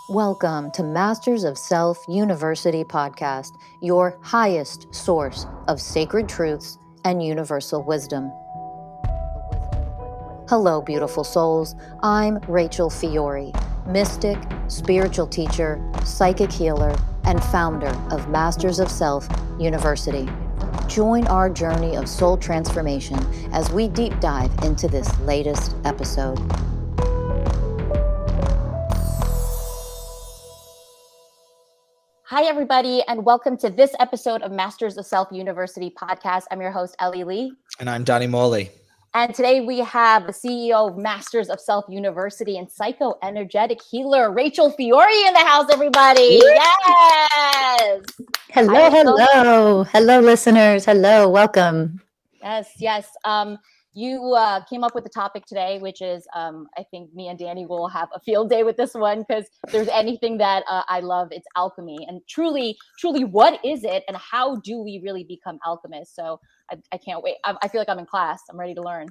Welcome to Masters of Self University podcast, your highest source of sacred truths and universal wisdom. Hello, beautiful souls. I'm Rachel Fiori, mystic, spiritual teacher, psychic healer, and founder of Masters of Self University. Join our journey of soul transformation as we deep dive into this latest episode. Hi, everybody, and welcome to this episode of Masters of Self University podcast. I'm your host, Ellie Lee. And I'm Danny Morley. And today we have the CEO of Masters of Self University and psycho-energetic healer, Rachel Fiori, in the house, everybody. Woo! Yes. Hello, listeners. Hello, welcome. Yes. You came up with the topic today, which is, I think me and Danny will have a field day with this one, because if there's anything that I love, it's alchemy. And truly, what is it, and how do we really become alchemists? So I can't wait. I feel like I'm in class. I'm ready to learn.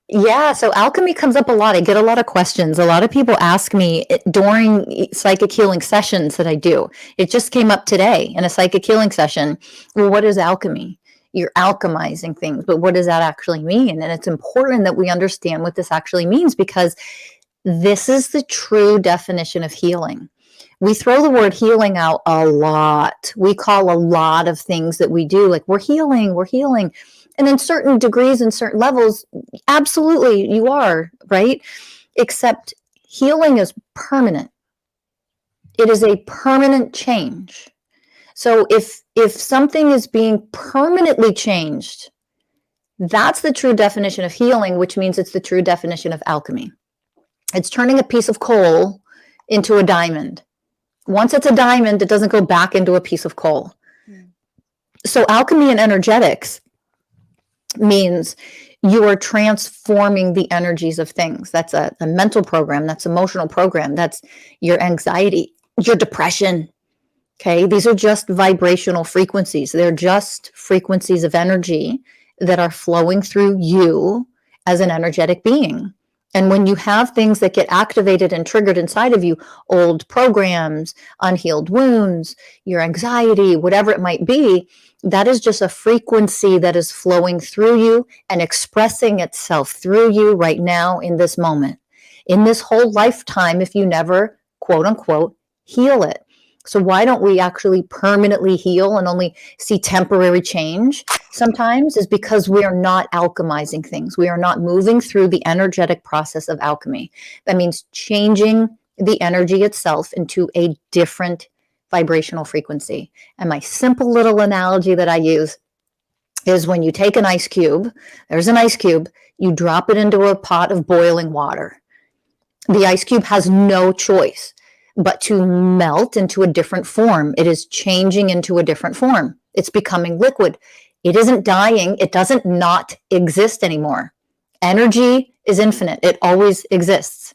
Yeah, so alchemy comes up a lot. I get a lot of questions. A lot of people ask me during psychic healing sessions that I do. It just came up today in a psychic healing session. Well, what is alchemy? You're alchemizing things, but what does that actually mean? And it's important that we understand what this actually means, because this is the true definition of healing. We throw the word healing out a lot. We call a lot of things that we do, like we're healing. And in certain degrees and certain levels, absolutely you are, right? Except healing is permanent. It is a permanent change. So if something is being permanently changed, that's the true definition of healing, which means it's the true definition of alchemy. It's turning a piece of coal into a diamond. Once it's a diamond, it doesn't go back into a piece of coal. So alchemy and energetics means you are transforming the energies of things. That's a mental program. That's emotional program. That's your anxiety, your depression. Okay, these are just vibrational frequencies. They're just frequencies of energy that are flowing through you as an energetic being. And when you have things that get activated and triggered inside of you, old programs, unhealed wounds, your anxiety, whatever it might be, that is just a frequency that is flowing through you and expressing itself through you right now in this moment, in this whole lifetime, if you never, quote unquote, heal it. So why don't we actually permanently heal and only see temporary change sometimes, is because we are not alchemizing things. We are not moving through the energetic process of alchemy. That means changing the energy itself into a different vibrational frequency. And my simple little analogy that I use is when you take an ice cube, there's an ice cube, you drop it into a pot of boiling water. The ice cube has no choice but to melt into a different form. It is changing into a different form. It's becoming liquid. It isn't dying. It doesn't not exist anymore. Energy is infinite. It always exists,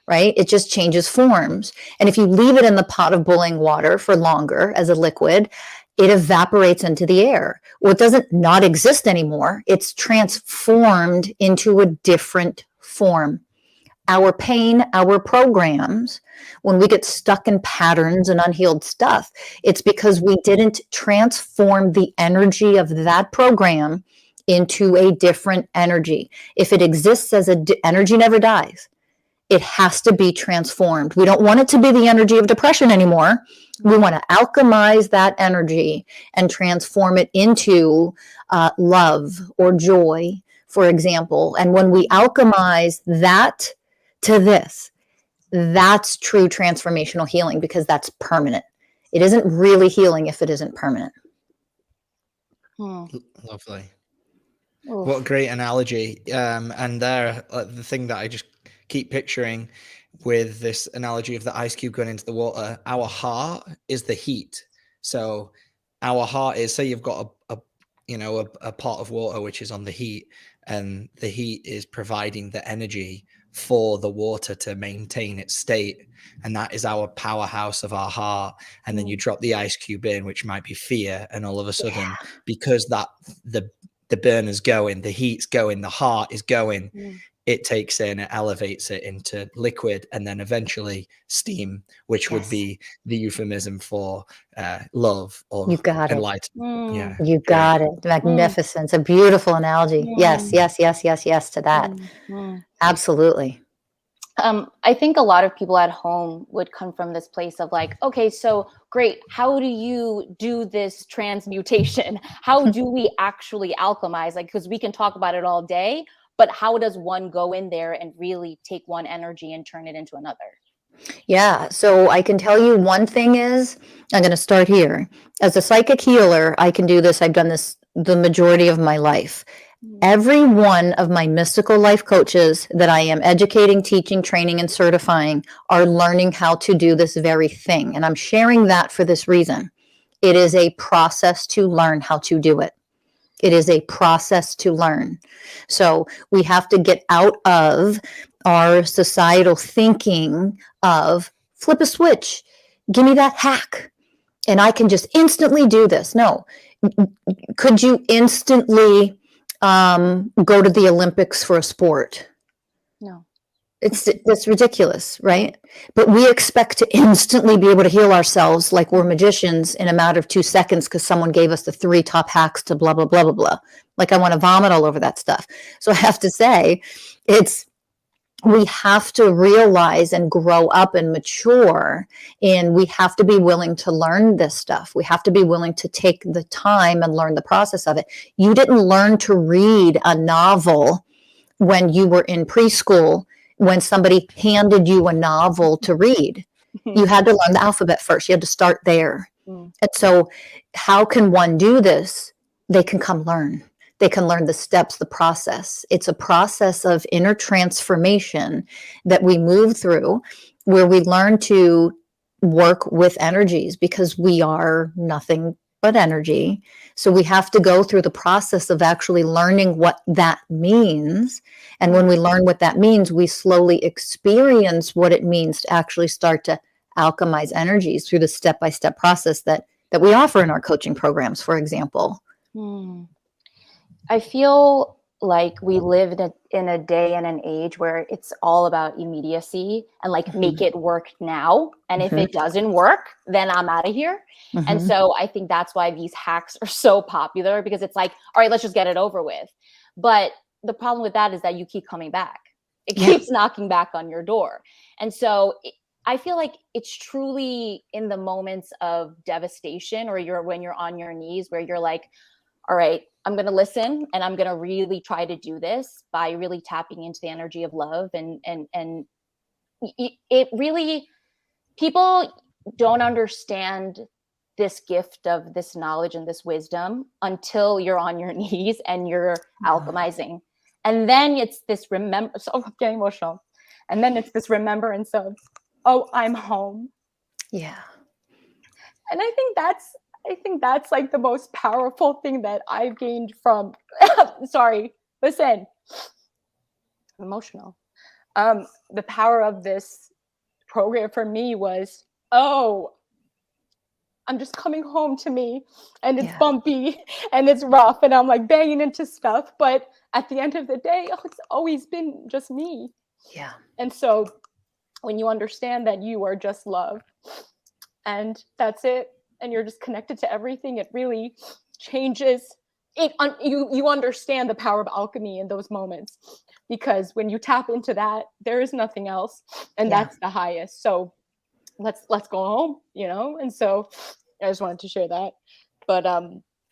right? It just changes forms. And if you leave it in the pot of boiling water for longer as a liquid, it evaporates into the air. Well, it doesn't not exist anymore. It's transformed into a different form. Our pain, our programs, when we get stuck in patterns and unhealed stuff, it's because we didn't transform the energy of that program into a different energy. If it exists as energy never dies, it has to be transformed. We don't want it to be the energy of depression anymore. We want to alchemize that energy and transform it into love or joy, for example. And when we alchemize that to this, that's true transformational healing, because that's permanent. It isn't really healing if it isn't permanent. Lovely. Oof. What a great analogy. And there, the thing that I just keep picturing with this analogy of the ice cube going into the water, our heart is the heat. So our heart is, say you've got a pot of water which is on the heat, and the heat is providing the energy for the water to maintain its state, and that is our powerhouse of our heart. And then you drop the ice cube in, which might be fear, and all of a sudden, because that the burner's going, the heat's going, the heart is going, it takes in, it elevates it into liquid, and then eventually steam, which would be the euphemism for love or You got it. enlightenment. Yeah, You got it. Magnificent. It's a beautiful analogy. Yes, yes, yes, yes, yes to that. Absolutely. I think a lot of people at home would come from this place of like, okay, so great. How do you do this transmutation? How do we actually alchemize? Like, because we can talk about it all day, but how does one go in there and really take one energy and turn it into another? Yeah. So I can tell you one thing is, I'm going to start here. As a psychic healer, I can do this. I've done this the majority of my life. Every one of my mystical life coaches that I am educating, teaching, training, and certifying are learning how to do this very thing. And I'm sharing that for this reason. It is a process to learn how to do it. It is a process to learn. So we have to get out of our societal thinking of flip a switch, give me that hack, and I can just instantly do this. No. Could you instantly go to the Olympics for a sport? No. It's ridiculous, right? But we expect to instantly be able to heal ourselves like we're magicians in a matter of 2 seconds because someone gave us the 3 top hacks to blah, blah, blah, blah, blah. Like I want to vomit all over that stuff. So I have to say, we have to realize and grow up and mature, and we have to be willing to learn this stuff. We have to be willing to take the time and learn the process of it. You didn't learn to read a novel when you were in preschool, when somebody handed you a novel to read. You had to learn the alphabet first. You had to start there. And so how can one do this? They can come learn. They can learn the steps, the process. It's a process of inner transformation that we move through, where we learn to work with energies because we are nothing but energy. So we have to go through the process of actually learning what that means. And when we learn what that means, we slowly experience what it means to actually start to alchemize energies through the step-by-step process that we offer in our coaching programs, for example. I feel like we live in a day and an age where it's all about immediacy and like make it work now. And if it doesn't work, then I'm out of here. And so I think that's why these hacks are so popular, because it's like, all right, let's just get it over with. But the problem with that is that you keep coming back. It keeps knocking back on your door. And so I feel like it's truly in the moments of devastation, or when you're on your knees, where you're like, all right, I'm going to listen, and I'm going to really try to do this by really tapping into the energy of love. And it really, people don't understand this gift of this knowledge and this wisdom until you're on your knees and you're alchemizing. And then it's this so I'm getting emotional. And then it's this remembrance of, oh, I'm home. Yeah. And I think that's like the most powerful thing that I've gained from, sorry, listen, I'm emotional. The power of this program for me was, oh, I'm just coming home to me, and it's bumpy and it's rough, and I'm like banging into stuff. But at the end of the day, it's always been just me. Yeah. And so when you understand that you are just love, and that's it, and you're just connected to everything, it really changes it. You understand the power of alchemy in those moments, because when you tap into that, there is nothing else, and that's the highest. So let's go home, and so I just wanted to share that. But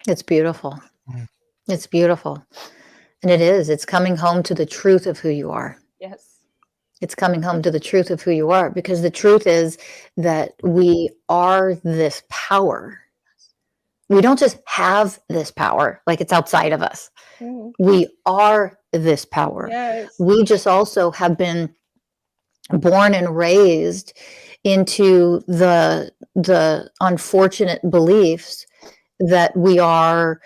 it's beautiful. It's beautiful. And it's coming home to the truth of who you are. Yes. It's coming home to the truth of who you are, because the truth is that we are this power. We don't just have this power like it's outside of us. We are this power. Yes. We just also have been born and raised into the unfortunate beliefs that we are,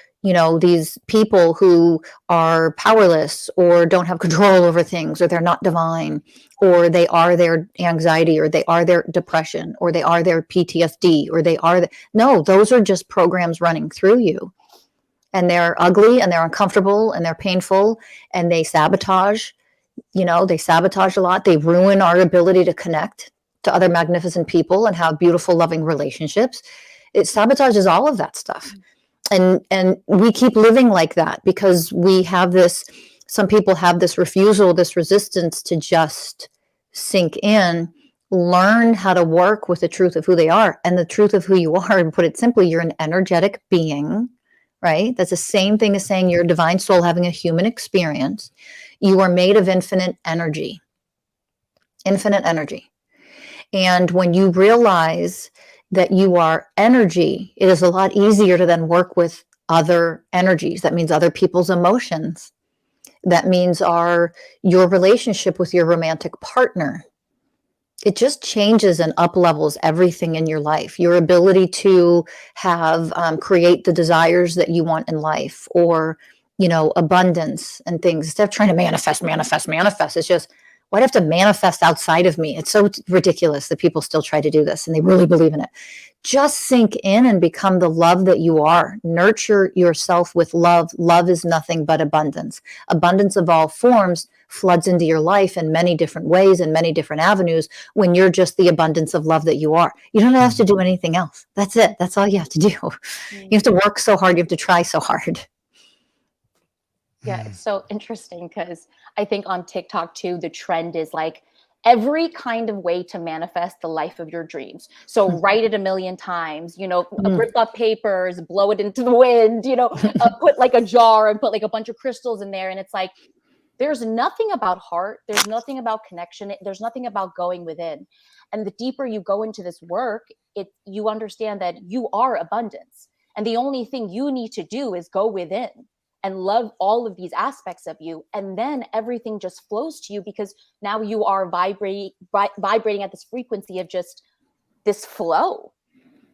these people who are powerless or don't have control over things, or they're not divine, or they are their anxiety, or they are their depression, or they are their PTSD, or they are no, those are just programs running through you, and they're ugly, and they're uncomfortable, and they're painful, and they sabotage they sabotage a lot. They ruin our ability to connect to other magnificent people and have beautiful, loving relationships. It sabotages all of that stuff. And we keep living like that because we have this, some people have this refusal, this resistance to just sink in, learn how to work with the truth of who they are. And the truth of who you are, and put it simply, you're an energetic being, right? That's the same thing as saying you're a divine soul having a human experience. You are made of infinite energy. Infinite energy. And when you realize that you are energy, it is a lot easier to then work with other energies. That means other people's emotions. That means your relationship with your romantic partner. It just changes and up levels everything in your life. Your ability to have create the desires that you want in life, or abundance and things, instead of trying to manifest. It's just, why do I have to manifest outside of me? It's so ridiculous that people still try to do this and they really believe in it. Just sink in and become the love that you are. Nurture yourself with love. Love is nothing but abundance. Abundance of all forms floods into your life in many different ways and many different avenues when you're just the abundance of love that you are. You don't have to do anything else. That's it. That's all you have to do. You have to work so hard. You have to try so hard. Yeah, it's so interesting because I think on TikTok too, the trend is like every kind of way to manifest the life of your dreams. So write it 1,000,000 times, rip up papers, blow it into the wind, put like a jar and put like a bunch of crystals in there. And it's like, there's nothing about heart. There's nothing about connection. There's nothing about going within. And the deeper you go into this work, you understand that you are abundance. And the only thing you need to do is go within and love all of these aspects of you. And then everything just flows to you because now you are vibrating at this frequency of just this flow.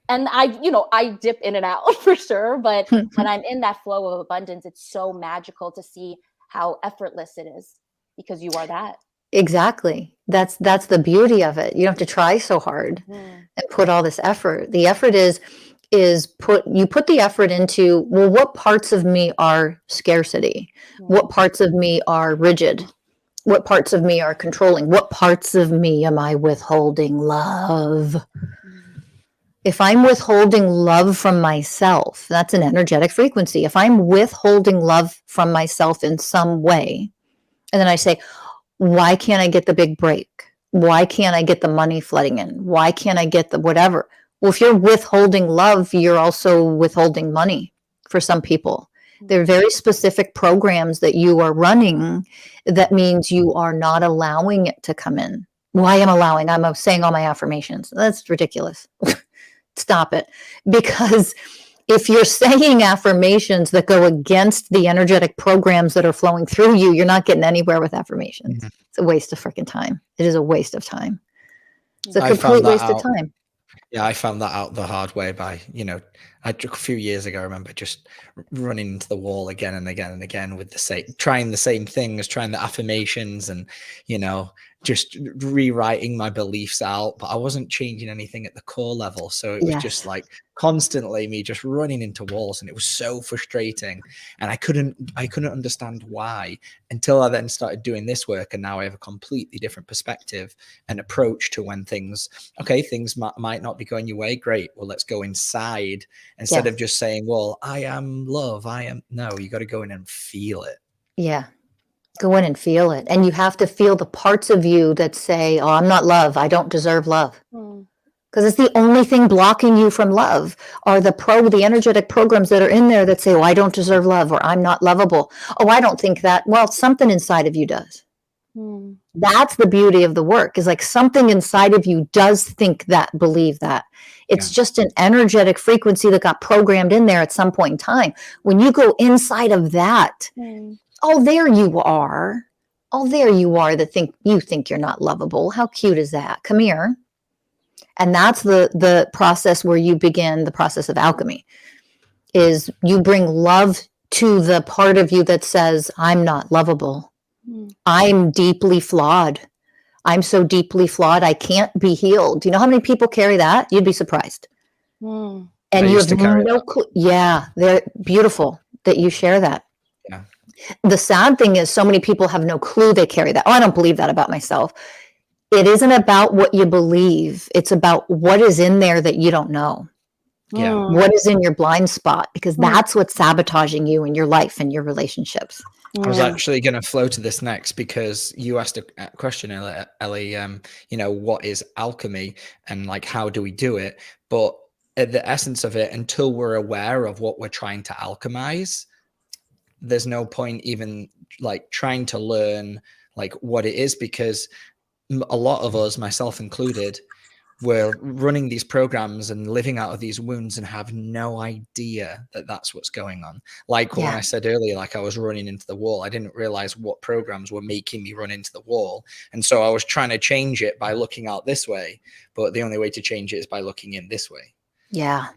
And I dip in and out for sure. But when I'm in that flow of abundance, it's so magical to see how effortless it is because you are that. Exactly. That's the beauty of it. You don't have to try so hard and put all this effort. The effort is put the effort into, well, what parts of me are scarcity? What parts of me are rigid? What parts of me are controlling? What parts of me am I withholding love? If I'm withholding love from myself, that's an energetic frequency. If I'm withholding love from myself in some way, and then I say, why can't I get the big break? Why can't I get the money flooding in? Why can't I get the whatever? Well, if you're withholding love, you're also withholding money for some people. There are very specific programs that you are running that means you are not allowing it to come in. Well, I am allowing. I'm saying all my affirmations. That's ridiculous. Stop it. Because if you're saying affirmations that go against the energetic programs that are flowing through you, you're not getting anywhere with affirmations. It's a waste of freaking time. It is a waste of time. It's a complete waste of time. Yeah, I found that out the hard way by, a few years ago, I remember just running into the wall again and again and again with trying the same things, trying the affirmations and, just rewriting my beliefs out, but I wasn't changing anything at the core level. So it was just like constantly me just running into walls, and it was so frustrating. And I couldn't understand why until I then started doing this work. And now I have a completely different perspective and approach to when things might not be going your way. Great. Well, let's go inside instead of just saying, well, I am love. No, you got to go in and feel it. Yeah. Go in and feel it. And you have to feel the parts of you that say, oh, I'm not love. I don't deserve love. Because it's the only thing blocking you from love are the energetic programs that are in there that say, oh, I don't deserve love, or I'm not lovable. Oh, I don't think that. Well, something inside of you does. That's the beauty of the work, is like something inside of you does think that, believe that. It's just an energetic frequency that got programmed in there at some point in time. When you go inside of that, oh, there you are. Oh, there you are that you think you're not lovable. How cute is that? Come here. And that's the process where you begin the process of alchemy, is you bring love to the part of you that says, I'm not lovable. I'm deeply flawed. I'm so deeply flawed, I can't be healed. Do you know how many people carry that? You'd be surprised. And you have no clue. Yeah, they're beautiful that you share that. Yeah. The sad thing is so many people have no clue they carry that. Oh, I don't believe that about myself. It isn't about what you believe. It's about what is in there that you don't know. Yeah. What is in your blind spot? Because that's what's sabotaging you in your life and your relationships. I was actually going to flow to this next because you asked a question, Ellie, you know, what is alchemy and like, how do we do it? But at the essence of it, until we're aware of what we're trying to alchemize, there's no point even like trying to learn like what it is, because a lot of us, myself included, we're running these programs and living out of these wounds and have no idea that that's what's going on. Like when I said earlier, like I was running into the wall, I didn't realize what programs were making me run into the wall. And so I was trying to change it by looking out this way, but the only way to change it is by looking in this way. Yeah,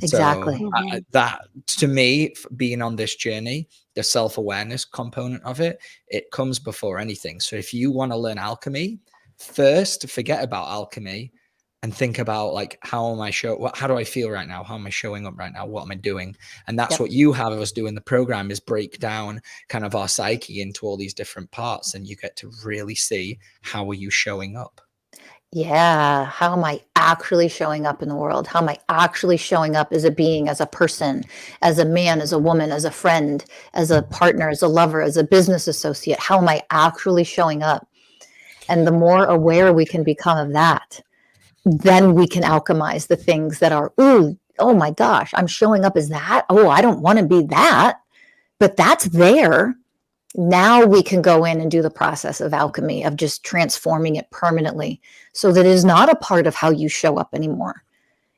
exactly. So that, to me, being on this journey, the self-awareness component of it, it comes before anything. So if you want to learn alchemy, first forget about alchemy and think about like, how am I how do I feel right now? How am I showing up right now? What am I doing? And that's what you have us do in the program, is break down kind of our psyche into all these different parts, and you get to really see, how are you showing up? Yeah. How am I actually showing up in the world? How am I actually showing up as a being, as a person, as a man, as a woman, as a friend, as a partner, as a lover, as a business associate? How am I actually showing up? And the more aware we can become of that, then we can alchemize the things that are, ooh, oh my gosh, I'm showing up as that. Oh, I don't want to be that, but that's there. Now we can go in and do the process of alchemy, of just transforming it permanently so that it is not a part of how you show up anymore.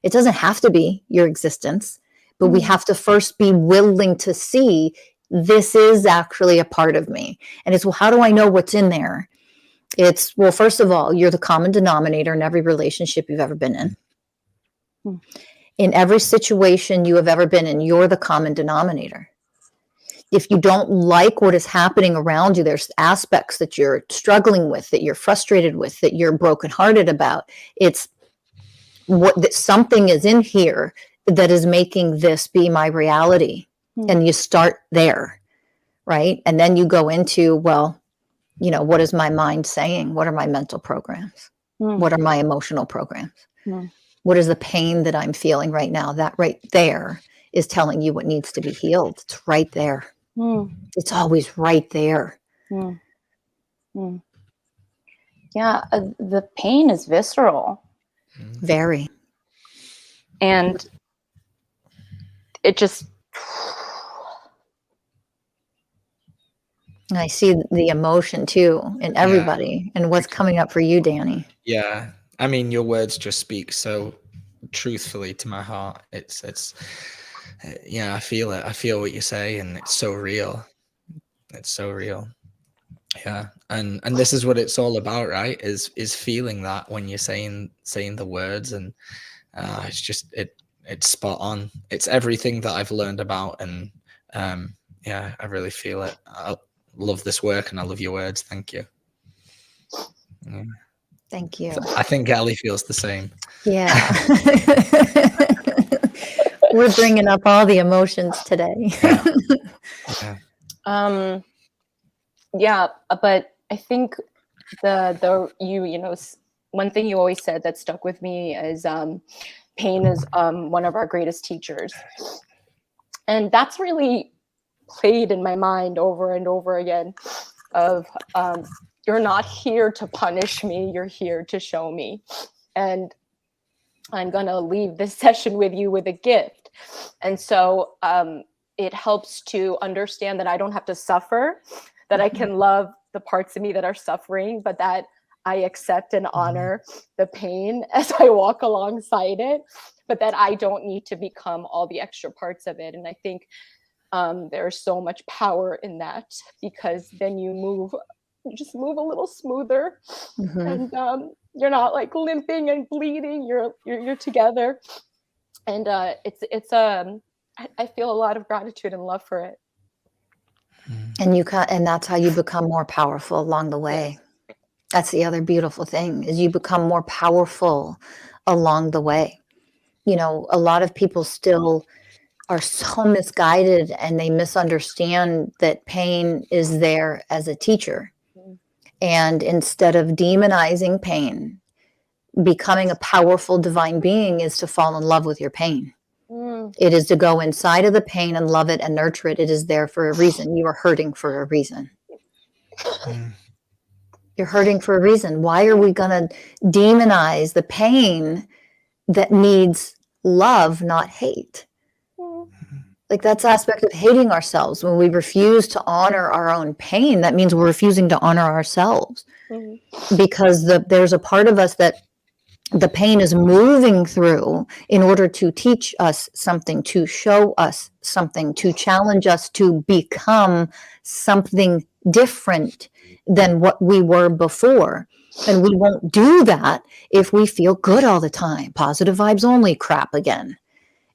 It doesn't have to be your existence, but we have to first be willing to see this is actually a part of me. And it's, well, how do I know what's in there? It's, well, first of all, you're the common denominator in every relationship you've ever been in. In every situation you have ever been in, you're the common denominator. If you don't like what is happening around you, there's aspects that you're struggling with, that you're frustrated with, that you're brokenhearted about. It's that something is in here that is making this be my reality. And you start there, right? And then you go into, well, you know, what is my mind saying? What are my mental programs? What are my emotional programs? What is the pain that I'm feeling right now? That right there is telling you what needs to be healed. It's right there. It's always right there. Yeah, the pain is visceral. Very. And it just... I see the emotion too in everybody. And what's coming up for you, Danny? Yeah. I mean, your words just speak so truthfully to my heart. It's yeah, I feel it. I feel what you say, and it's so real. It's so real. Yeah. And this is what it's all about, right? Is feeling that when you're saying the words, and it's just it's spot on. It's everything that I've learned about, and yeah, I really feel it. I love this work, and I love your words. Thank you. Yeah. Thank you. I think Ellie feels the same. Yeah. We're bringing up all the emotions today. Yeah, but I think you know, one thing you always said that stuck with me is pain is one of our greatest teachers. And that's really played in my mind over and over again of you're not here to punish me, you're here to show me. And I'm gonna leave this session with you with a gift. And so it helps to understand that I don't have to suffer, that I can love the parts of me that are suffering, but that I accept and honor the pain as I walk alongside it, but that I don't need to become all the extra parts of it. And I think there's so much power in that, because then you just move a little smoother, and you're not like limping and bleeding. You're together, and I feel a lot of gratitude and love for it. And that's how you become more powerful along the way. That's the other beautiful thing, is you become more powerful along the way. You know, a lot of people still are so misguided, and they misunderstand that pain is there as a teacher. And instead of demonizing pain, becoming a powerful divine being is to fall in love with your pain. It is to go inside of the pain and love it and nurture it. It is there for a reason. You are hurting for a reason. You're hurting for a reason. Why are we going to demonize the pain that needs love, not hate? Like, that's the aspect of hating ourselves. When we refuse to honor our own pain, that means we're refusing to honor ourselves. Because there's a part of us that the pain is moving through in order to teach us something, to show us something, to challenge us to become something different than what we were before. And we won't do that if we feel good all the time. Positive vibes only crap again.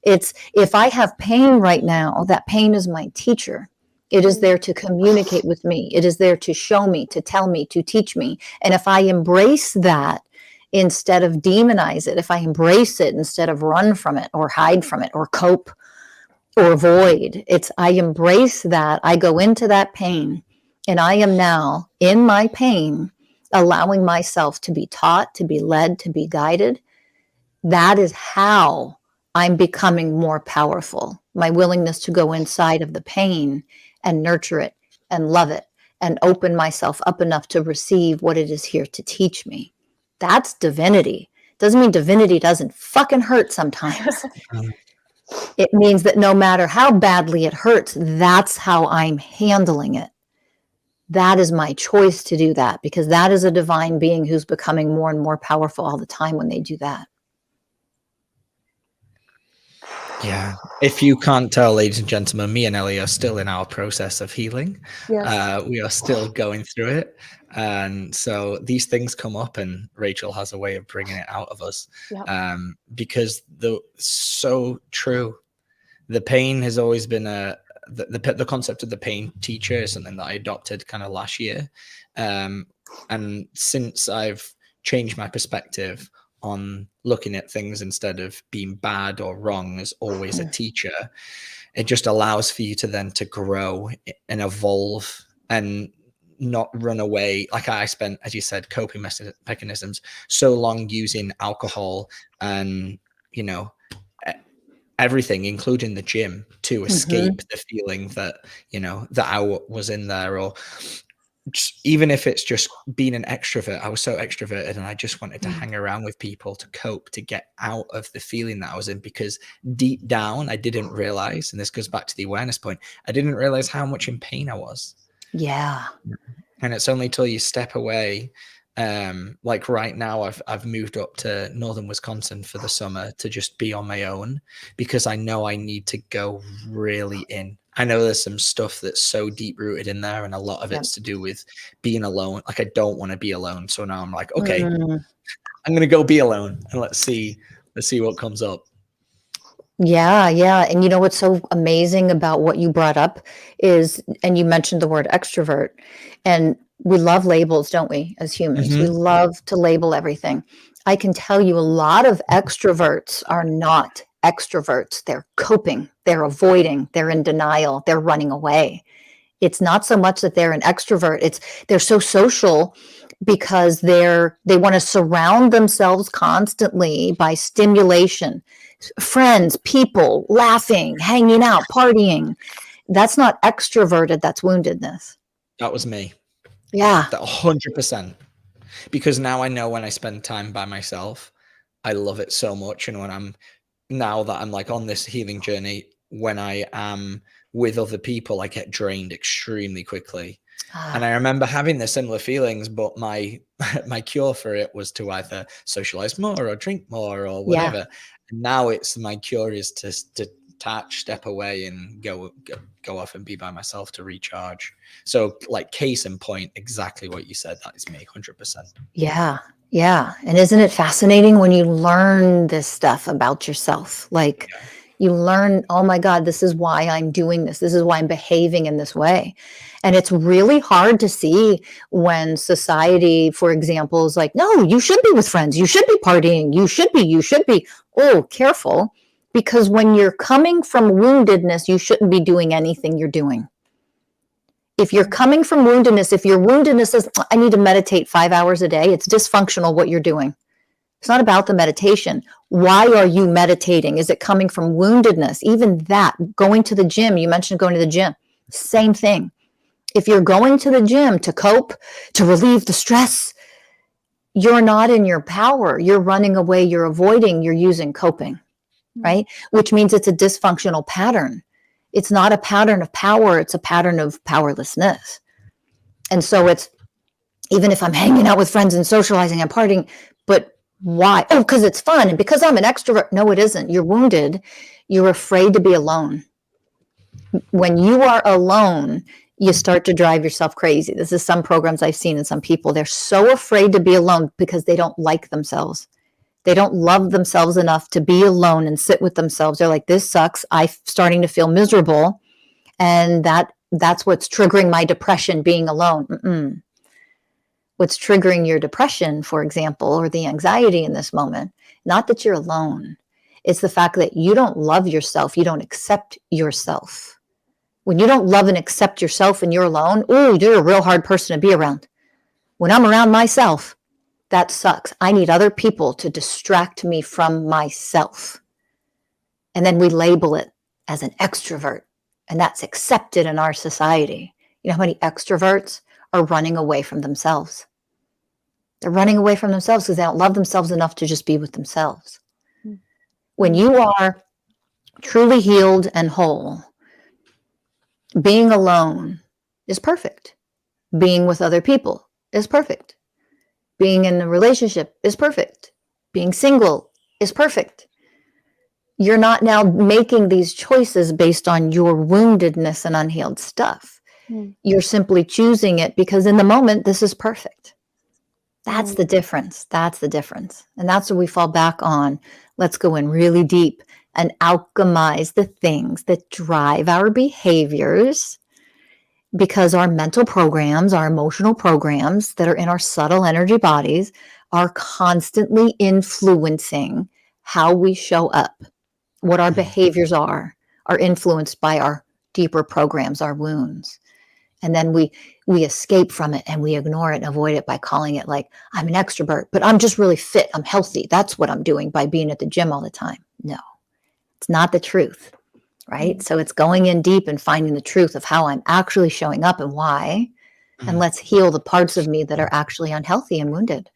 It's, if I have pain right now, that pain is my teacher. It is there to communicate with me. It is there to show me, to tell me, to teach me. And if I embrace that instead of demonize it, if I embrace it instead of run from it or hide from it or cope or avoid, it's, I embrace that. I go into that pain, and I am now in my pain, allowing myself to be taught, to be led, to be guided. That is how I'm becoming more powerful. My willingness to go inside of the pain and nurture it and love it and open myself up enough to receive what it is here to teach me. That's divinity. Doesn't mean divinity doesn't fucking hurt sometimes. It means that no matter how badly it hurts, that's how I'm handling it. That is my choice to do that, because that is a divine being who's becoming more and more powerful all the time when they do that. Yeah. If you can't tell, ladies and gentlemen, me and Ellie are still in our process of healing. Yes. We are still going through it. And so these things come up, and Rachel has a way of bringing it out of us. Yep. Because so true. The pain has always been the concept of the pain teacher is something that I adopted kind of last year. And since I've changed my perspective on looking at things instead of being bad or wrong as always a teacher, it just allows for you to then to grow and evolve and not run away. Like I spent, as you said, coping mechanisms so long using alcohol and, you know, everything, including the gym, to escape the feeling that, you know, that I was in there, or even if it's just being an extrovert. I was so extroverted and I just wanted to hang around with people to cope, to get out of the feeling that I was in, because deep down I didn't realize, and this goes back to the awareness point, I didn't realize how much in pain I was. Yeah. And it's only till you step away. Like right now I've moved up to northern Wisconsin for the summer to just be on my own, because I know I need to go really in. I know there's some stuff that's so deep rooted in there, and a lot of it's to do with being alone. Like, I don't want to be alone. So now I'm like, okay, I'm going to go be alone, and let's see what comes up. Yeah. Yeah. And you know, what's so amazing about what you brought up is, and you mentioned the word extrovert, and we love labels, don't we, as humans? We love to label everything. I can tell you a lot of extroverts are not extroverts. They're coping, they're avoiding, they're in denial, they're running away. It's not so much that they're an extrovert. It's they're so social because they want to surround themselves constantly by stimulation, friends, people, laughing, hanging out, partying. That's not extroverted. That's woundedness. That was me. Yeah. 100%. Because now I know when I spend time by myself, I love it so much. And now that I'm like on this healing journey, when I am with other people, I get drained extremely quickly. And I remember having the similar feelings, but my cure for it was to either socialize more or drink more or whatever. Yeah. And now it's my cure is to detach, step away, and go off and be by myself to recharge. So, like, case in point, exactly what you said. That is me, 100%. Yeah. Yeah. And isn't it fascinating when you learn this stuff about yourself? Like, you learn, oh my God, this is why I'm doing this. This is why I'm behaving in this way. And it's really hard to see when society, for example, is like, no, you should be with friends. You should be partying. You should be. Oh, careful. Because when you're coming from woundedness, you shouldn't be doing anything you're doing. If you're coming from woundedness, if your woundedness is, I need to meditate 5 hours a day, it's dysfunctional what you're doing. It's not about the meditation. Why are you meditating? Is it coming from woundedness? Even that, going to the gym, you mentioned going to the gym, same thing. If you're going to the gym to cope, to relieve the stress, you're not in your power. You're running away, you're avoiding, you're using coping, right? Which means it's a dysfunctional pattern. It's not a pattern of power, it's a pattern of powerlessness. And so it's, even if I'm hanging out with friends and socializing and partying, but why? Oh, because it's fun and because I'm an extrovert. No, it isn't. You're wounded. You're afraid to be alone. When you are alone, you start to drive yourself crazy. This is some programs I've seen in some people. They're so afraid to be alone because they don't like themselves. They don't love themselves enough to be alone and sit with themselves. They're like, this sucks. I'm starting to feel miserable. And that's what's triggering my depression, being alone. What's triggering your depression, for example, or the anxiety in this moment, not that you're alone. It's the fact that you don't love yourself. You don't accept yourself. When you don't love and accept yourself and you're alone, ooh, you're a real hard person to be around. When I'm around myself, that sucks. I need other people to distract me from myself. And then we label it as an extrovert. And that's accepted in our society. You know how many extroverts are running away from themselves? They're running away from themselves because they don't love themselves enough to just be with themselves. When you are truly healed and whole, being alone is perfect. Being with other people is perfect. Being in a relationship is perfect. Being single is perfect. You're not now making these choices based on your woundedness and unhealed stuff. You're simply choosing it because in the moment, this is perfect. That's the difference. That's the difference. And that's where we fall back on. Let's go in really deep and alchemize the things that drive our behaviors, because our mental programs, our emotional programs that are in our subtle energy bodies are constantly influencing how we show up. What our behaviors are influenced by our deeper programs, our wounds. And then we escape from it and we ignore it and avoid it by calling it like, I'm an extrovert, but I'm just really fit. I'm healthy. That's what I'm doing by being at the gym all the time. No, it's not the truth, right? So it's going in deep and finding the truth of how I'm actually showing up and why. And let's heal the parts of me that are actually unhealthy and wounded.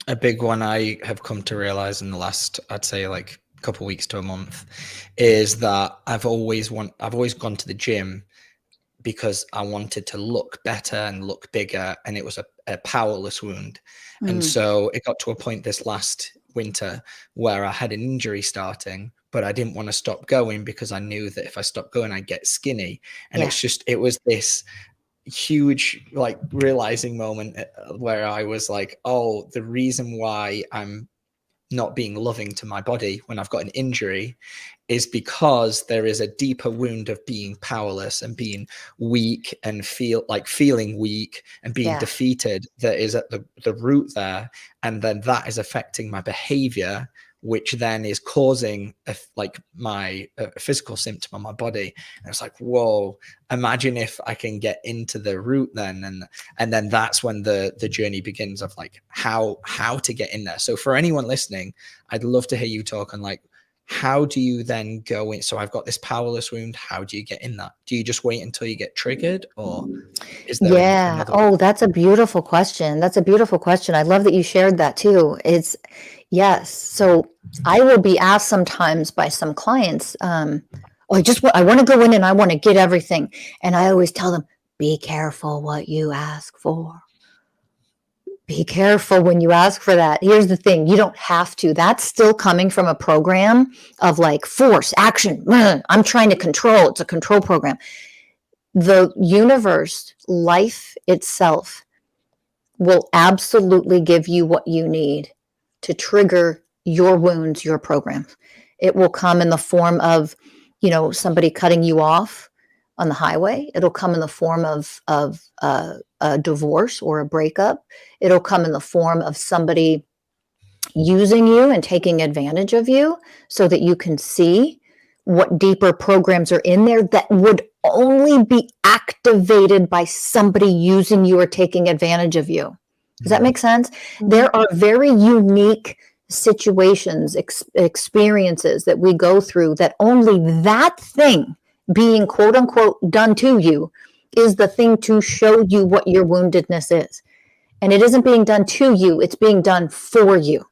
A big one I have come to realize in the last, I'd say like a couple of weeks to a month, is that I've always gone to the gym because I wanted to look better and look bigger, and it was a powerless wound. And so it got to a point this last winter where I had an injury starting, but I didn't want to stop going because I knew that if I stopped going, I'd get skinny. And it was this huge like realizing moment where I was like, oh, the reason why I'm not being loving to my body when I've got an injury is because there is a deeper wound of being powerless and being weak and feeling weak and being defeated that is at the root there. And then that is affecting my behavior, which then is causing my physical symptom on my body. And it's like, whoa, imagine if I can get into the root then. And then that's when the journey begins of like how to get in there. So for anyone listening, I'd love to hear you talk on like, how do you then go in? So I've got this powerless wound. How do you get in that? Do you just wait until you get triggered, or is there another way? Oh, that's a beautiful question. That's a beautiful question. I love that you shared that too. Yes. So I will be asked sometimes by some clients, I want to go in and I want to get everything. And I always tell them, be careful what you ask for. Be careful when you ask for that. Here's the thing. You don't have to. That's still coming from a program of like force, action. I'm trying to control. It's a control program. The universe, life itself, will absolutely give you what you need to trigger your wounds, your programs. It will come in the form of, somebody cutting you off on the highway. It'll come in the form of a divorce or a breakup. It'll come in the form of somebody, using you and taking advantage of you so that you can see what deeper programs are in there that would only be activated by somebody using you or taking advantage of you. Does that make sense? Mm-hmm. There are very unique situations, experiences that we go through that only that thing being quote unquote done to you is the thing to show you what your woundedness is. And it isn't being done to you, it's being done for you.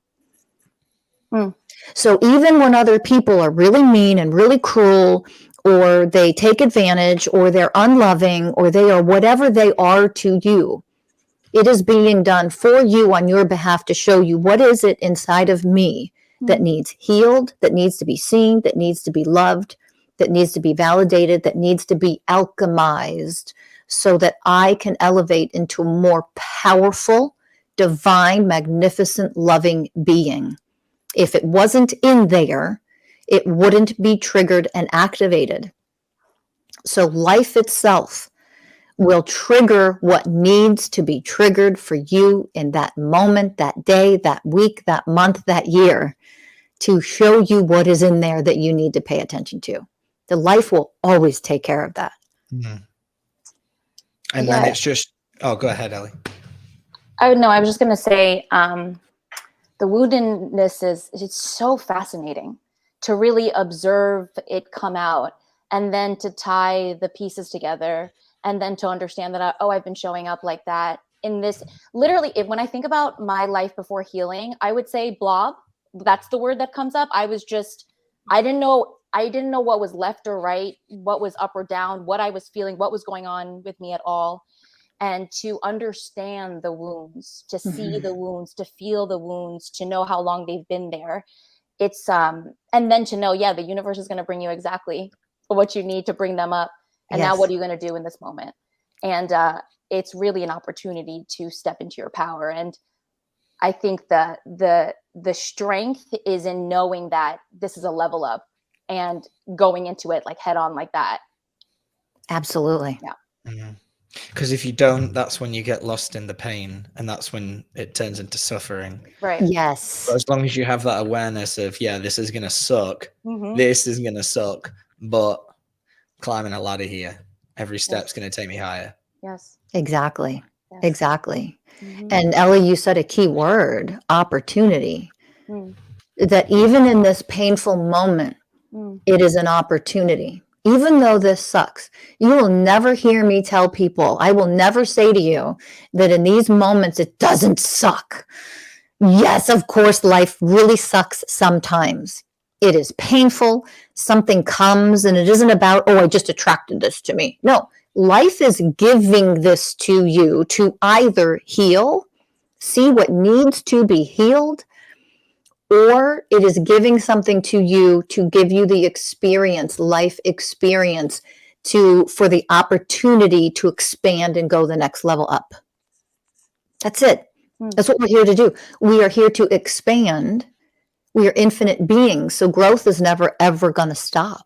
So even when other people are really mean and really cruel, or they take advantage, or they're unloving, or they are whatever they are to you, it is being done for you on your behalf to show you what is it inside of me that needs healed, that needs to be seen, that needs to be loved, that needs to be validated, that needs to be alchemized so that I can elevate into a more powerful, divine, magnificent, loving being. If it wasn't in there, it wouldn't be triggered and activated. So life itself will trigger what needs to be triggered for you in that moment, that day, that week, that month, that year, to show you what is in there that you need to pay attention to. The life will always take care of that. Mm-hmm. And then it's just, oh, go ahead, Ellie. I was just going to say, the woundedness it's so fascinating to really observe it come out, and then to tie the pieces together, and then to understand that, I've been showing up like that in this. Literally, when I think about my life before healing, I would say blob. That's the word that comes up. I didn't know what was left or right, what was up or down, what I was feeling, what was going on with me at all. And to understand the wounds, to see the wounds, to feel the wounds, to know how long they've been there. It's, and then to know, the universe is going to bring you exactly what you need to bring them up. And now what are you going to do in this moment? And it's really an opportunity to step into your power. And I think that the strength is in knowing that this is a level up and going into it like head on like that. Absolutely. Yeah. Mm-hmm. Because if you don't, that's when you get lost in the pain, and that's when it turns into suffering. Right. Yes. But as long as you have that awareness of, this is going to suck. Mm-hmm. This is going to suck, but climbing a ladder here, every step's going to take me higher. Yes. Exactly. Yes. Exactly. Mm-hmm. And Ellie, you said a key word, opportunity. That even in this painful moment, it is an opportunity. Even though this sucks, you will never hear me tell people, I will never say to you that in these moments, it doesn't suck. Yes, of course, life really sucks sometimes. It is painful. Something comes and it isn't about, I just attracted this to me. No, life is giving this to you to either heal, see what needs to be healed, or it is giving something to you to give you the experience, life experience, for the opportunity to expand and go the next level up. That's it. That's what we're here to do. We are here to expand. We are infinite beings, so growth is never, ever going to stop.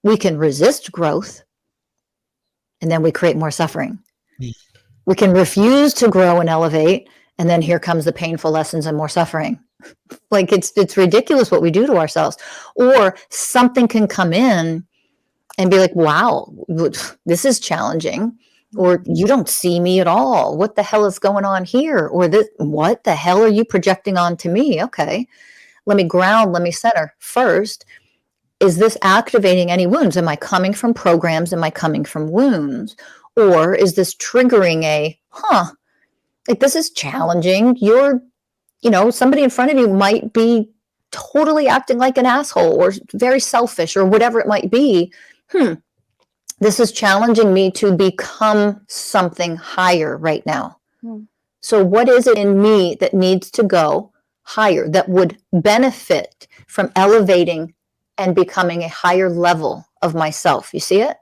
We can resist growth, and then we create more suffering. We can refuse to grow and elevate, and then here comes the painful lessons and more suffering. Like it's ridiculous what we do to ourselves. Or something can come in and be like, wow, this is challenging. Or you don't see me at all. What the hell is going on here? Or what the hell are you projecting onto me? Okay, let me ground, let me center. First, is this activating any wounds? Am I coming from programs? Am I coming from wounds? Or is this triggering like this is challenging. Somebody in front of you might be totally acting like an asshole or very selfish or whatever it might be. This is challenging me to become something higher right now. So what is it in me that needs to go higher, that would benefit from elevating and becoming a higher level of myself? You see it?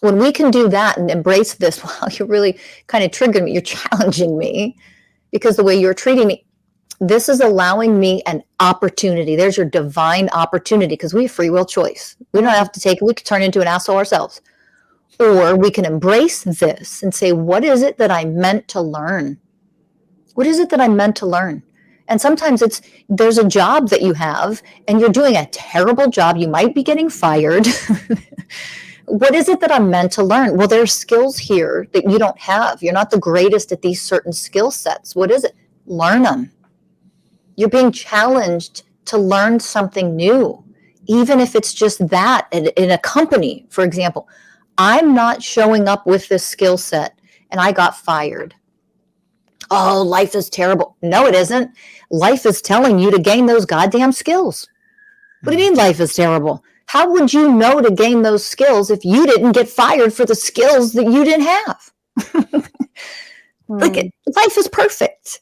When we can do that and embrace this, wow, you're really kind of triggering me. You're challenging me because the way you're treating me, this is allowing me an opportunity. There's your divine opportunity, because we have free will choice. We don't have to take it. We can turn into an asshole ourselves. Or we can embrace this and say, what is it that I meant to learn? What is it that I meant to learn? And sometimes there's a job that you have and you're doing a terrible job. You might be getting fired. What is it that I'm meant to learn? Well, there's skills here that you don't have. You're not the greatest at these certain skill sets. What is it? Learn them. You're being challenged to learn something new, even if it's just that in a company, for example. I'm not showing up with this skill set and I got fired. Oh, life is terrible. No, it isn't. Life is telling you to gain those goddamn skills. What do you mean life is terrible? How would you know to gain those skills if you didn't get fired for the skills that you didn't have? Life is perfect.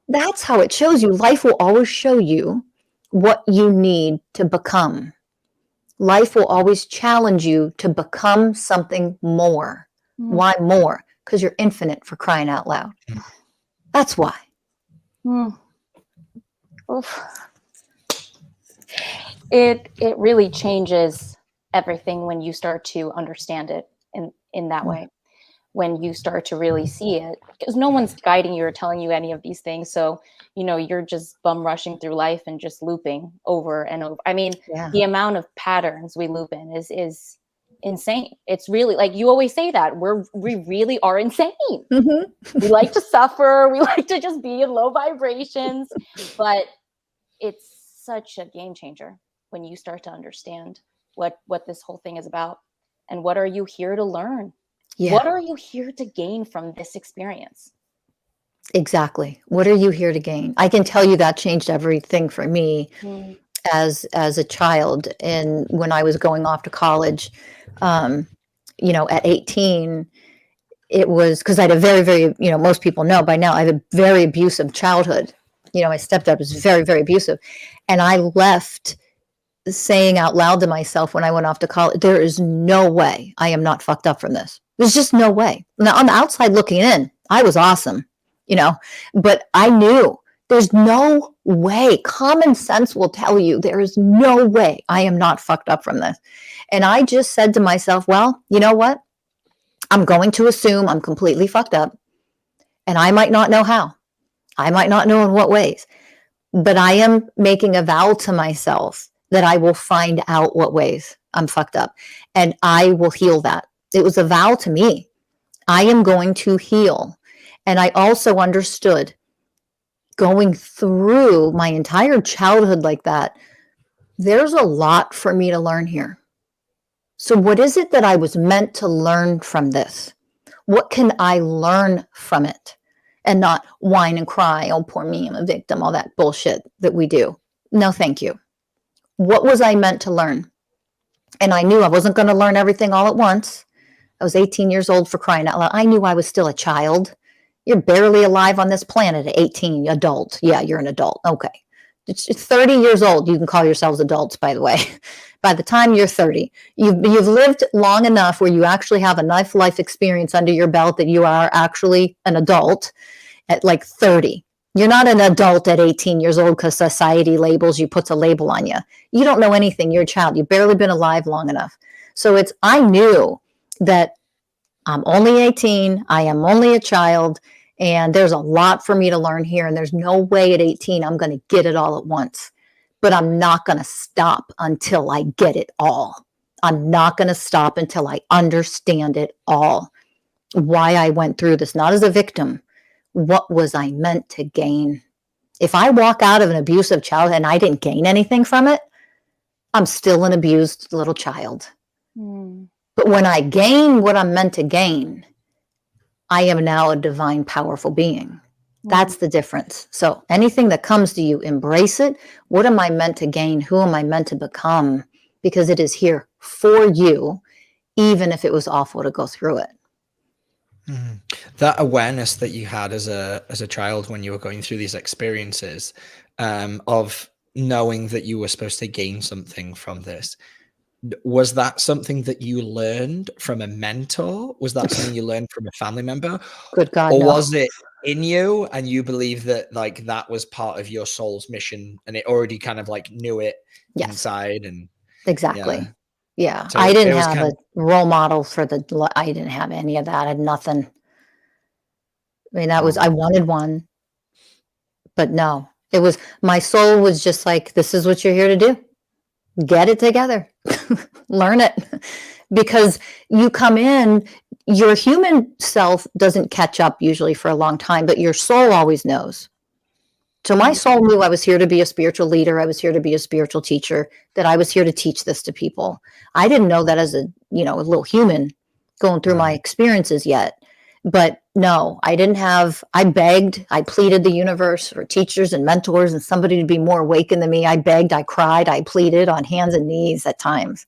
That's how it shows you. Life will always show you what you need to become. Life will always challenge you to become something more. Why more? Because you're infinite, for crying out loud. That's why. Oof. It really changes everything when you start to understand it in that way. When you start to really see it, because no one's guiding you or telling you any of these things. So, you're just bum rushing through life and just looping over and over. I mean, the amount of patterns we loop in is insane. It's really, like you always say that we really are insane. We like to suffer. We like to just be in low vibrations, but it's such a game changer when you start to understand what this whole thing is about and what are you here to learn. What are you here to gain from this experience? Exactly. What are you here to gain? I can tell you that changed everything for me as a child. And when I was going off to college, at 18, it was because I had a very, very, most people know by now, I have a very abusive childhood. My stepdad was very, very abusive. And I left saying out loud to myself when I went off to college, there is no way I am not fucked up from this. There's just no way. Now, on the outside looking in, I was awesome, but I knew there's no way. Common sense will tell you there is no way I am not fucked up from this. And I just said to myself, well, you know what? I'm going to assume I'm completely fucked up and I might not know how. I might not know in what ways, but I am making a vow to myself that I will find out what ways I'm fucked up and I will heal that. It was a vow to me. I am going to heal. And I also understood going through my entire childhood like that, there's a lot for me to learn here. So what is it that I was meant to learn from this? What can I learn from it? And not whine and cry, oh, poor me, I'm a victim, all that bullshit that we do. No, thank you. What was I meant to learn? And I knew I wasn't going to learn everything all at once. I was 18 years old, for crying out loud. I knew I was still a child. You're barely alive on this planet at 18, adult. Yeah, you're an adult. Okay. It's 30 years old. You can call yourselves adults, by the way. By the time you're 30, you've lived long enough where you actually have enough life experience under your belt that you are actually an adult at like 30. You're not an adult at 18 years old because society labels you, puts a label on you. You don't know anything. You're a child. You've barely been alive long enough. So I knew that I'm only 18. I am only a child. And there's a lot for me to learn here. And there's no way at 18 I'm going to get it all at once. But I'm not going to stop until I get it all. I'm not going to stop until I understand it all. Why I went through this, not as a victim. What was I meant to gain? If I walk out of an abusive childhood and I didn't gain anything from it, I'm still an abused little child. But when I gain what I'm meant to gain, I am now a divine, powerful being. That's the difference. So anything that comes to you, embrace it. What am I meant to gain? Who am I meant to become? Because it is here for you, even if it was awful to go through it. That awareness that you had as a child when you were going through these experiences, of knowing that you were supposed to gain something from this, was that something that you learned from a mentor? Was that something you learned from a family member? Good God, or no. was it in you and you believe that like that was part of your soul's mission and it already kind of like knew it inside? And exactly. Yeah. So I didn't have a role model I didn't have any of that. I had nothing. I mean, I wanted one, but no, It was, my soul was just like, this is what you're here to do. Get it together. Learn it. Because you come in, your human self doesn't catch up usually for a long time, but your soul always knows. So my soul knew I was here to be a spiritual leader. I was here to be a spiritual teacher, that I was here to teach this to people. I didn't know that as a little human going through my experiences yet. But no, I begged, I pleaded the universe for teachers and mentors and somebody to be more awakened than me. I begged, I cried, I pleaded on hands and knees at times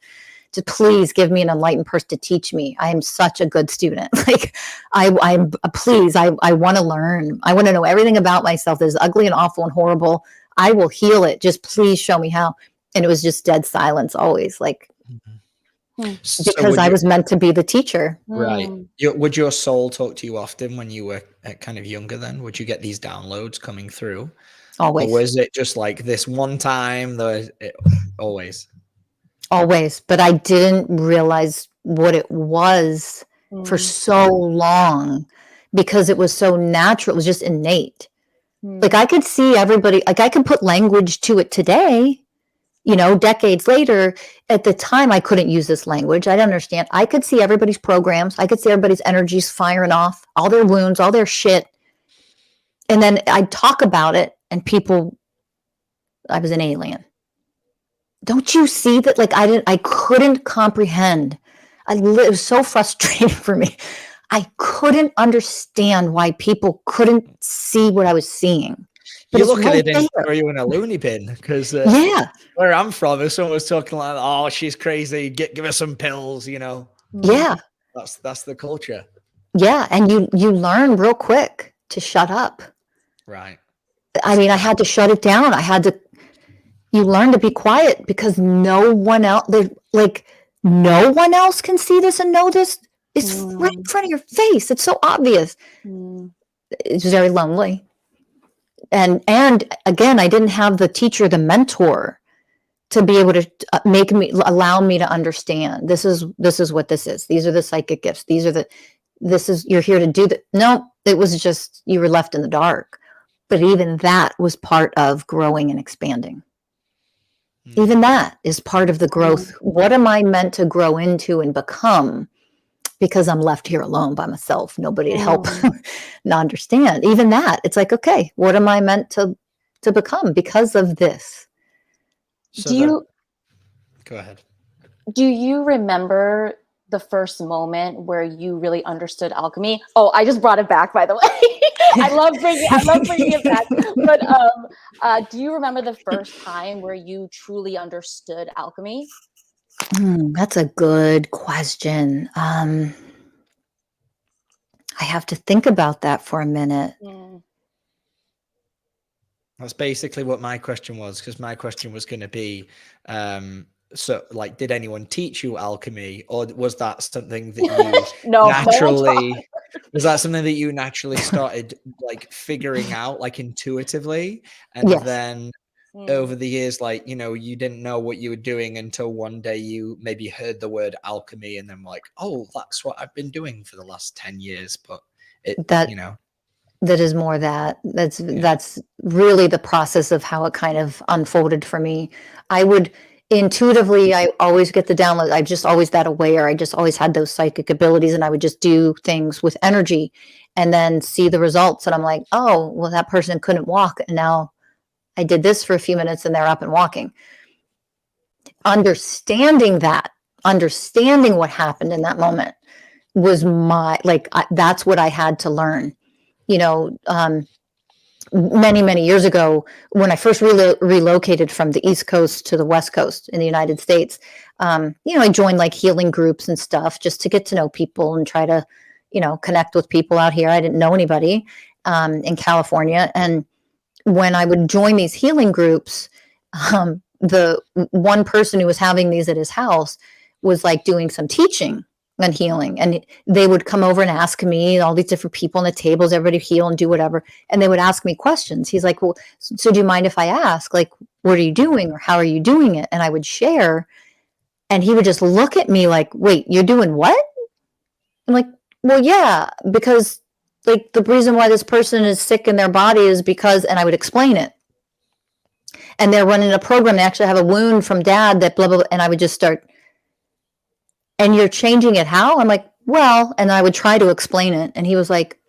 to please give me an enlightened person to teach me. I am such a good student. Like I'm please, I want to learn. I want to know everything about myself that is ugly and awful and horrible. I will heal it. Just please show me how. And it was just dead silence always, like, because I was meant to be the teacher. Right. Would your soul talk to you often when you were kind of younger then? Would you get these downloads coming through? Always. Or was it just like this one time? Always? Always. But I didn't realize what it was for so long because it was so natural. It was just innate. Like I could see everybody, like I can put language to it today. Decades later, at the time, I couldn't use this language. I didn't understand. I could see everybody's programs. I could see everybody's energies firing off, all their wounds, all their shit. And then I'd talk about it and I was an alien. Don't you see that? Like I couldn't comprehend. It was so frustrating for me. I couldn't understand why people couldn't see what I was seeing. But you look at it and throw you in a loony bin because where I'm from, if someone was talking like, "Oh, she's crazy, give her some pills," Yeah, that's the culture. Yeah, and you learn real quick to shut up. Right. I mean, I had to shut it down. You learn to be quiet because no one else can see this and know this. It's right in front of your face. It's so obvious. It's very lonely. And again, I didn't have the teacher, the mentor, to be able to allow me to understand. This is what this is. These are the psychic gifts. You're here to do that. No, it was just you were left in the dark. But even that was part of growing and expanding. Even that is part of the growth. What am I meant to grow into and become? Because I'm left here alone by myself, nobody to help and understand. Even that, it's like, okay, what am I meant to become because of this? Go ahead. Do you remember the first moment where you really understood alchemy? Oh, I just brought it back, by the way. I love bringing it back. But do you remember the first time where you truly understood alchemy? That's a good question. I have to think about that for a minute. That's basically what my question was, because my question was going to be, so like, did anyone teach you alchemy, or was that something that you was that something that you naturally started like figuring out, like intuitively, and then over the years, like, you didn't know what you were doing until one day you maybe heard the word alchemy and then like, oh, that's what I've been doing for the last 10 years. But that is more that's really the process of how it kind of unfolded for me. I would intuitively, I always get the download. I'm just always that aware. I just always had those psychic abilities, and I would just do things with energy and then see the results. And I'm like, oh, well, that person couldn't walk, and now I did this for a few minutes and they're up and walking. Understanding what happened in that moment was that's what I had to learn. Many, many years ago, when I first relocated from the East Coast to the West Coast in the United States, I joined like healing groups and stuff just to get to know people and try to, connect with people out here. I didn't know anybody in California. And when I would join these healing groups, the one person who was having these at his house was like doing some teaching on healing. And they would come over and ask me, all these different people on the tables, everybody heal and do whatever. And they would ask me questions. He's like, well, so do you mind if I ask, like, what are you doing or how are you doing it? And I would share, and he would just look at me like, wait, you're doing what? I'm like, well, yeah, because like the reason why this person is sick in their body is because, and I would explain it. and they're running a program. They actually have a wound from dad that blah, blah, blah. And I would just start, and you're changing it how? I'm like, well, and I would try to explain it. And he was like,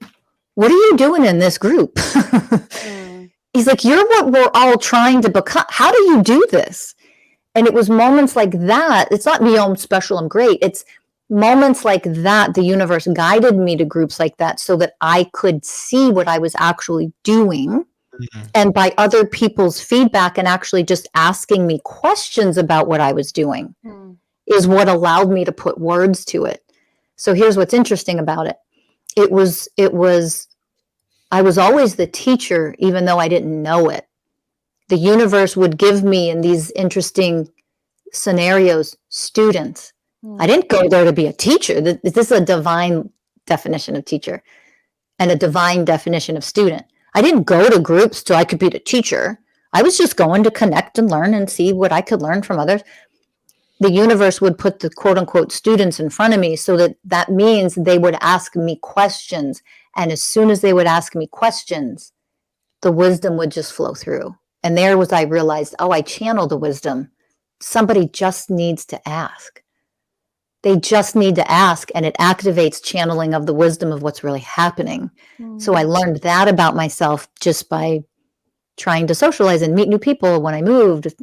what are you doing in this group? He's like, you're what we're all trying to become. How do you do this? And it was moments like that. It's not me, I'm special, I'm great. It's moments like that. The universe guided me to groups like that so that I could see what I was actually doing. And by other people's feedback and actually just asking me questions about what I was doing is what allowed me to put words to it. So here's what's interesting about it. I was always the teacher, even though I didn't know it. The universe would give me in these interesting scenarios, students. I didn't go there to be a teacher. This is a divine definition of teacher and a divine definition of student. I didn't go to groups so I could be the teacher. I was just going to connect and learn and see what I could learn from others. The universe would put the quote unquote students in front of me so that means they would ask me questions. And as soon as they would ask me questions, the wisdom would just flow through. And there was, I realized, oh, I channel the wisdom. Somebody just needs to ask. They just need to ask, and it activates channeling of the wisdom of what's really happening. So I learned that about myself just by trying to socialize and meet new people when I moved,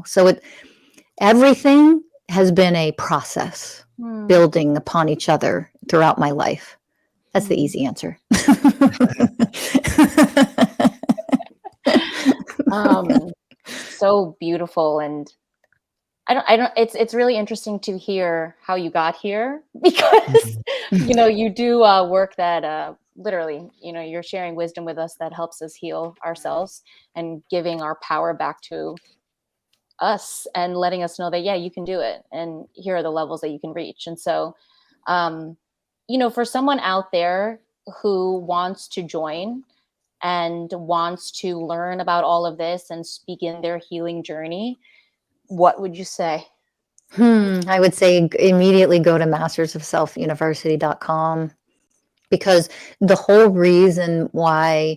so everything has been a process building upon each other throughout my life. That's the easy answer. So beautiful. And I don't, it's really interesting to hear how you got here because, you do work that literally, you're sharing wisdom with us that helps us heal ourselves and giving our power back to us and letting us know that, yeah, you can do it. And here are the levels that you can reach. And so, for someone out there who wants to join and wants to learn about all of this and begin their healing journey, what would you say? I would say immediately go to mastersofselfuniversity.com, because the whole reason why,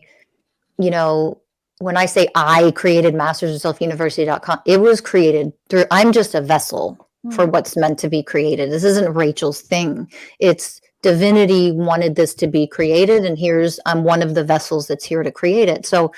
when I say I created mastersofselfuniversity.com, it was created through, I'm just a vessel for what's meant to be created. This isn't Rachel's thing. It's divinity wanted this to be created, and I'm one of the vessels that's here to create it. So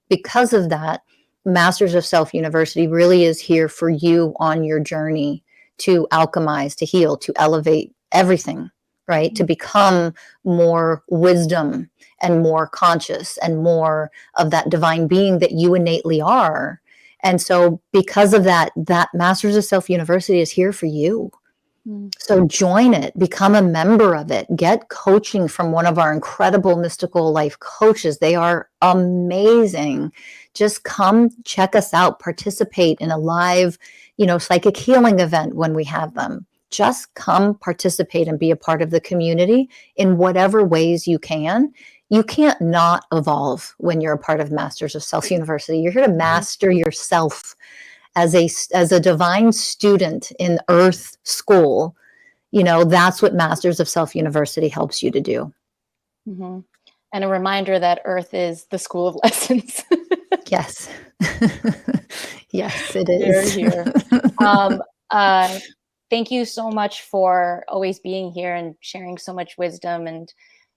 because of that, Masters of Self University really is here for you on your journey to alchemize, to heal, to elevate everything, right? To become more wisdom and more conscious and more of that divine being that you innately are. And so because of that Masters of Self University is here for you. So join it, become a member of it, get coaching from one of our incredible mystical life coaches. They are amazing. Just come check us out, participate in a live, psychic healing event when we have them. Just come participate and be a part of the community in whatever ways you can. You can't not evolve when you're a part of Masters of Self University. You're here to master yourself as a divine student in Earth School. That's what Masters of Self University helps you to do. And a reminder that Earth is the school of lessons. Yes. Yes, it is. Here. Thank you so much for always being here and sharing so much wisdom and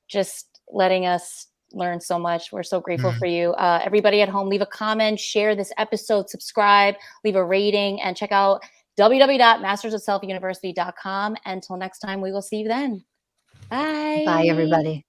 just letting us learn so much. We're so grateful for you. Everybody at home, leave a comment, share this episode, subscribe, leave a rating, and check out www.mastersofselfuniversity.com. Until next time, we will see you then. Bye. Bye, everybody.